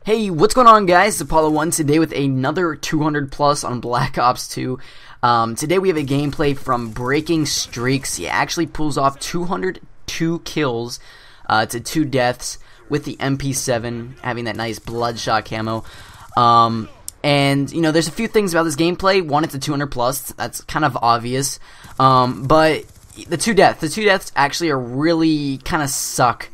Hey, what's going on, guys? It's Apollo1 today with another 200 plus on Black Ops 2. Today we have a gameplay from Breaking Streaks. He actually pulls off 202 kills to 2 deaths with the MP7, having that nice bloodshot camo. And, you know, there's a few things about this gameplay. One, it's a 200 plus. That's kind of obvious. But the two deaths actually are really kind of suck,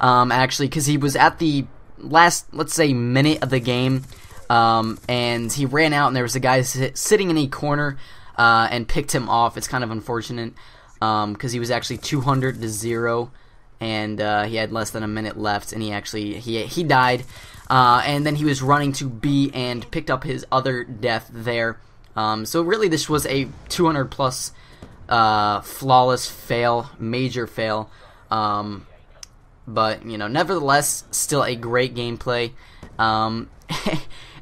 actually, because he was at the last, let's say, minute of the game, and he ran out, and there was a guy sitting in a corner and picked him off. It's kind of unfortunate because he was actually 200 to 0, and he had less than a minute left, and he died, and then he was running to B and picked up his other death there. So really, this was a 200 plus flawless fail, major fail. But, you know, nevertheless, still a great gameplay. And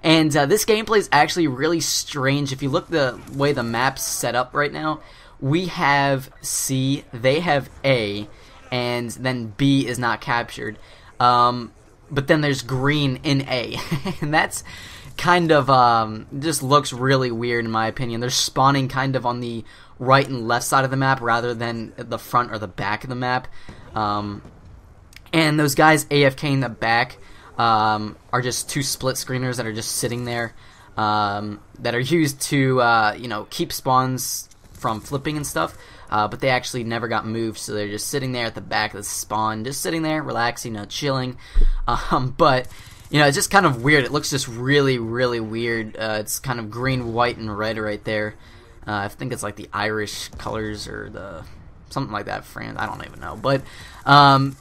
this gameplay is actually really strange. If you look the way the map's set up right now, we have C, they have A, and then B is not captured. But then there's green in A. And that's kind of, just looks really weird in my opinion. They're spawning kind of on the right and left side of the map rather than the front or the back of the map. And those guys AFK in the back are just two split screeners that are just sitting there, that are used to you know, keep spawns from flipping and stuff, but they actually never got moved, so they're just sitting there at the back of the spawn, just sitting there, relaxing, chilling. But you know, it's just kind of weird. It looks just really, really weird. It's kind of green, white, and red right there. I think it's like the Irish colors or the something like that, France. I don't even know. But,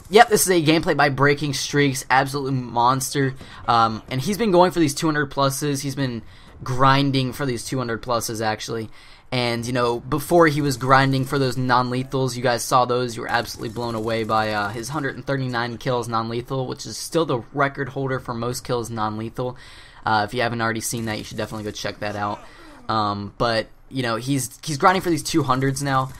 yep, this is a gameplay by Breaking Streaks. Absolute monster. And he's been going for these 200 pluses. He's been grinding for these 200 pluses, actually. And, you know, before he was grinding for those non-lethals, you guys saw those. You were absolutely blown away by his 139 kills non-lethal, which is still the record holder for most kills non-lethal. If you haven't already seen that, you should definitely go check that out. But, you know, he's grinding for these 200s now.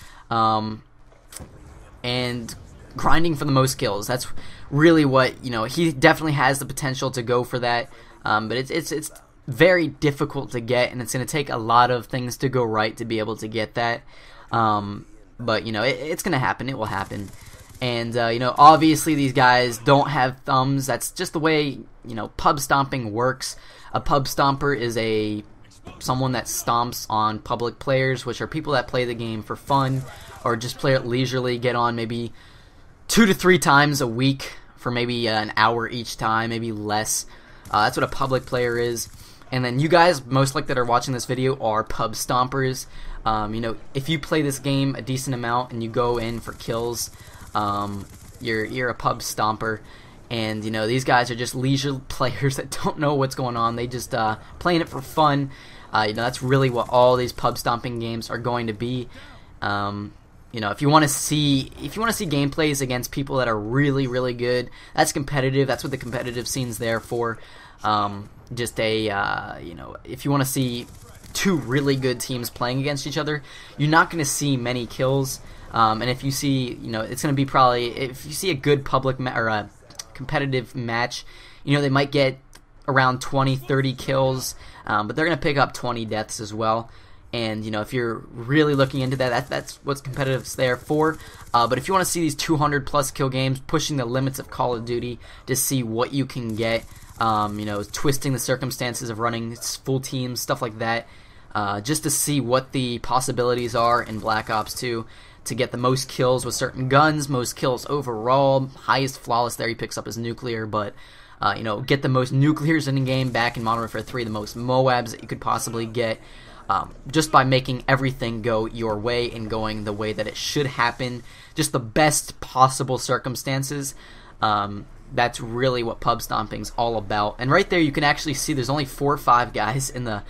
And grinding for the most kills. That's really what, you know, he definitely has the potential to go for that, but it's very difficult to get, and it's going to take a lot of things to go right to be able to get that. But you know, it's going to happen. It will happen. And you know, obviously these guys don't have thumbs. That's just the way, you know, pub stomping works. A pub stomper is someone that stomps on public players, which are people that play the game for fun or just play it leisurely, get on maybe 2 to 3 times a week for maybe an hour each time, maybe less. That's what a public player is. And then you guys, most likely that are watching this video, are pub stompers. You know, if you play this game a decent amount and you go in for kills, you're a pub stomper. And, you know, these guys are just leisure players that don't know what's going on. They just playing it for fun. You know, that's really what all these pub stomping games are going to be. You know, if you want to see gameplays against people that are really, really good, that's competitive. That's what the competitive scene's there for. Just you know, if you want to see 2 really good teams playing against each other, you're not going to see many kills. And if you see, you know, it's going to be probably, if you see a good competitive match, you know, they might get around 20, 30 kills, but they're going to pick up 20 deaths as well. And, you know, if you're really looking into that's what competitive's there for. But if you want to see these 200 plus kill games, pushing the limits of Call of Duty to see what you can get, you know, twisting the circumstances of running full teams, stuff like that, just to see what the possibilities are in Black Ops 2 to get the most kills with certain guns, most kills overall, highest flawless there he picks up his nuclear, but you know, get the most nuclears in the game back in Modern Warfare 3, the most MOABs that you could possibly get, just by making everything go your way and going the way that it should happen, just the best possible circumstances. That's really what pub stomping's all about. And right there you can actually see there's only 4 or 5 guys in the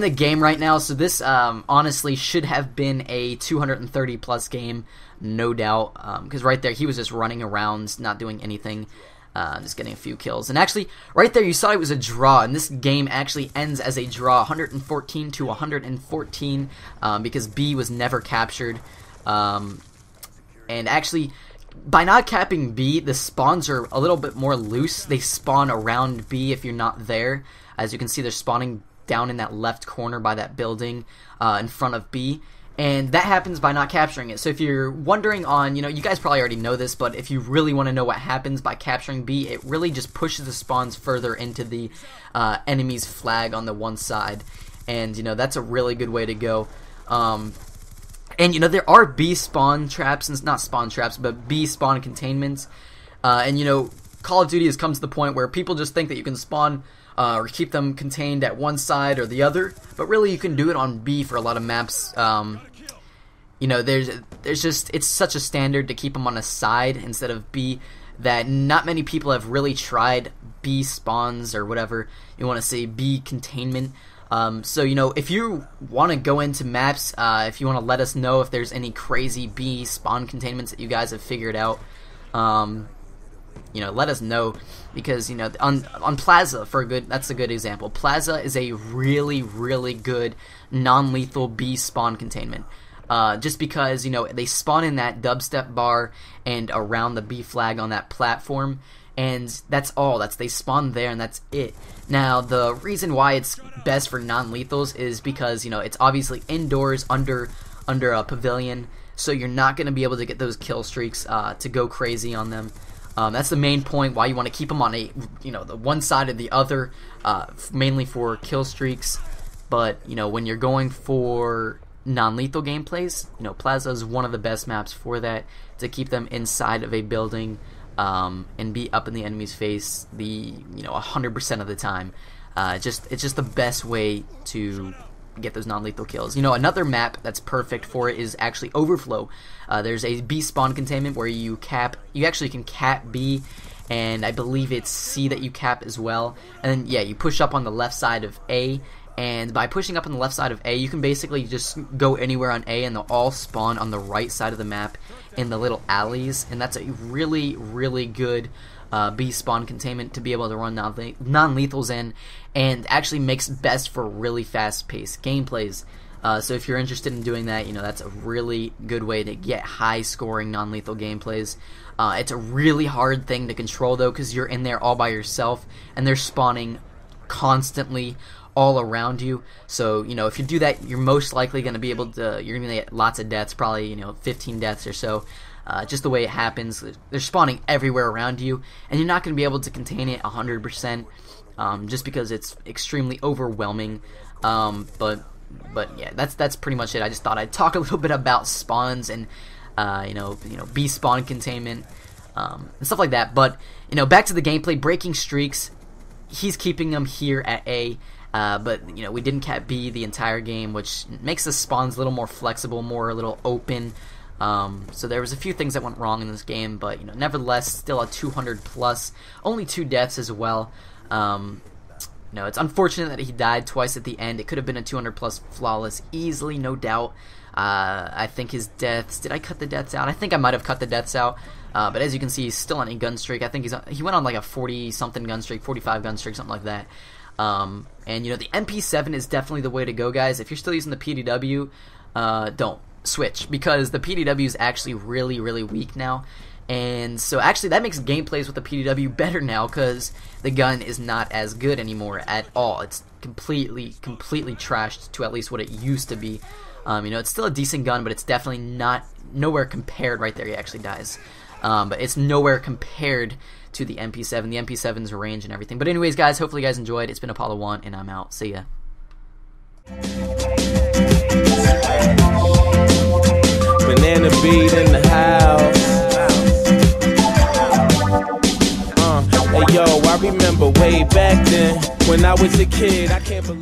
game right now, so this honestly should have been a 230 plus game, no doubt, because right there he was just running around, not doing anything. Just getting a few kills. And actually, right there you saw it was a draw, and this game actually ends as a draw, 114 to 114, because B was never captured. And actually, by not capping B, the spawns are a little bit more loose. They spawn around B if you're not there. As you can see, they're spawning down in that left corner by that building in front of B. And that happens by not capturing it. So if you're wondering on, you guys probably already know this, but if you really want to know what happens by capturing B, it really just pushes the spawns further into the enemy's flag on the one side. And, that's a really good way to go. And, there are B spawn traps, and not spawn traps, but B spawn containments. And, Call of Duty has come to the point where people just think that you can spawn or keep them contained at one side or the other, but really you can do it on B for a lot of maps. There's just, it's such a standard to keep them on a side instead of B that not many people have really tried B spawns or whatever you want to say, B containment. So if you want to go into maps, if you want to let us know if there's any crazy B spawn containments that you guys have figured out, let us know, because on Plaza, that's a good example. Plaza is a really, really good non-lethal B spawn containment. Just because they spawn in that dubstep bar and around the B flag on that platform, and that's all. They spawn there, and that's it. Now, the reason why it's best for non-lethals is because it's obviously indoors under a pavilion, so you're not going to be able to get those kill streaks to go crazy on them. That's the main point why you want to keep them on the one side or the other, mainly for kill streaks. But when you're going for non-lethal gameplays, Plaza is one of the best maps for that, to keep them inside of a building and be up in the enemy's face 100% of the time. It's just the best way to get those non-lethal kills. Another map that's perfect for it is actually Overflow. There's a B spawn containment where you actually can cap B, and I believe it's C that you cap as well. And then, yeah, you push up on the left side of A, and by pushing up on the left side of A, you can basically just go anywhere on A, and they'll all spawn on the right side of the map in the little alleys, and that's a really, really good B spawn containment to be able to run non-lethals in, and actually makes best for really fast-paced gameplays. So if you're interested in doing that, that's a really good way to get high-scoring non-lethal gameplays. It's a really hard thing to control, though, because you're in there all by yourself, and they're spawning constantly all around you. So, if you do that, you're most likely going to be able to, you're going to get lots of deaths, probably, 15 deaths or so. Just the way it happens, they're spawning everywhere around you, and you're not going to be able to contain it 100%, just because it's extremely overwhelming. But yeah, that's pretty much it. I just thought I'd talk a little bit about spawns and B spawn containment and stuff like that. But back to the gameplay, breaking streaks. He's keeping them here at A. But we didn't cap B the entire game, which makes the spawns a little more flexible, a little open. So there was a few things that went wrong in this game, but nevertheless, still a 200 plus, only 2 deaths as well. It's unfortunate that he died twice at the end. It could have been a 200 plus flawless easily, no doubt. I think his deaths, did I cut the deaths out? I think I might have cut the deaths out. But as you can see, he's still on a gun streak. I think he went on like a 40 something gun streak, 45 gun streak, something like that. And the MP7 is definitely the way to go, guys. If you're still using the PDW, don't switch, because the PDW is actually really, really weak now. And so actually that makes gameplays with the PDW better now, because the gun is not as good anymore at all. It's completely trashed to at least what it used to be. It's still a decent gun, but it's definitely nowhere compared. Right there, he actually dies. But it's nowhere compared to the MP7, the MP7's range and everything. But anyways, guys, hopefully you guys enjoyed. It's been Apollo 1, and I'm out. See ya. Banana beat in the house. Hey yo, I remember way back then when I was a kid. I can't believe